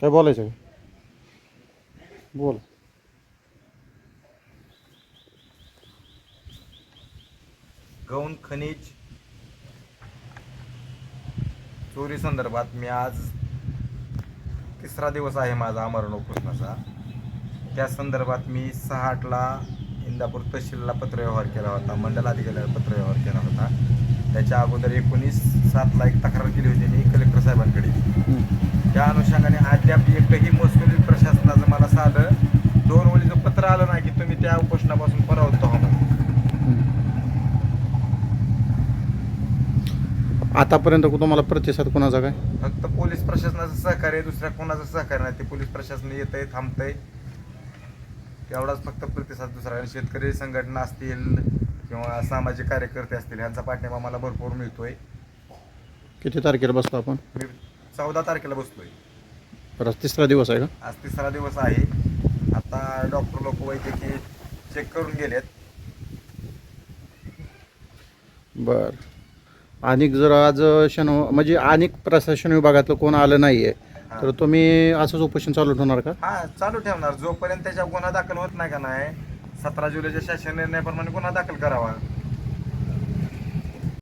काय बोलायचं आहे? बोल. गौण खनिज चोरी संदर्भात मी आज तिसरा दिवस आहे माझा आमरण उपोषणाचा. त्या संदर्भात मी 6/8ला इंदापूर तहसीलला पत्रव्यवहार केला होता, मंडलाधिकाऱ्याला पत्रव्यवहार केला होता. त्याच्या अगोदर 19/7ला एक तक्रार केली होती मी कलेक्टर साहेबांकडे. त्या अनुषंगाने अद्याप एकही महसूल प्रशासनाचं मला साधं 2 ओळीचं पत्र आलं नाही की तुम्ही त्या उपोषणापासून परावृत्त व्हा म्हणून. आतापर्यंत तुम्हाला प्रतिसाद कोणाचा काय? फक्त पोलीस प्रशासनाचं सहकार्य, दुसऱ्या कोणाचं सहकार्य नाही. ते पोलीस प्रशासन येतंय, थांबतंय, तेवढाच फक्त प्रतिसाद. दुसरा शेतकरी संघटना असतील किंवा सामाजिक कार्यकर्ते असतील यांचा पाठिंबा मला भरपूर मिळतोय. किती तारखेला बसतो आपण? मी 14 तारखेला बसतोय. बरं, तिसरा दिवस आहे का? आज तिसरा दिवस आहे. आता डॉक्टर लोक वैद्यकीय चेक करून गेलेत. बरं. आणि जर आज म्हणजे अनेक प्रशासन विभागातलं कोण आलं नाही आहे तर तुम्ही असंच उपोषण चालू ठेवणार का? हा, चालू ठेवणार जोपर्यंत त्याच्या गुन्हा दाखल होत नाही का नाही. 17 जुलैच्या शासन निर्णयाप्रमाणे गुन्हा दाखल करावा.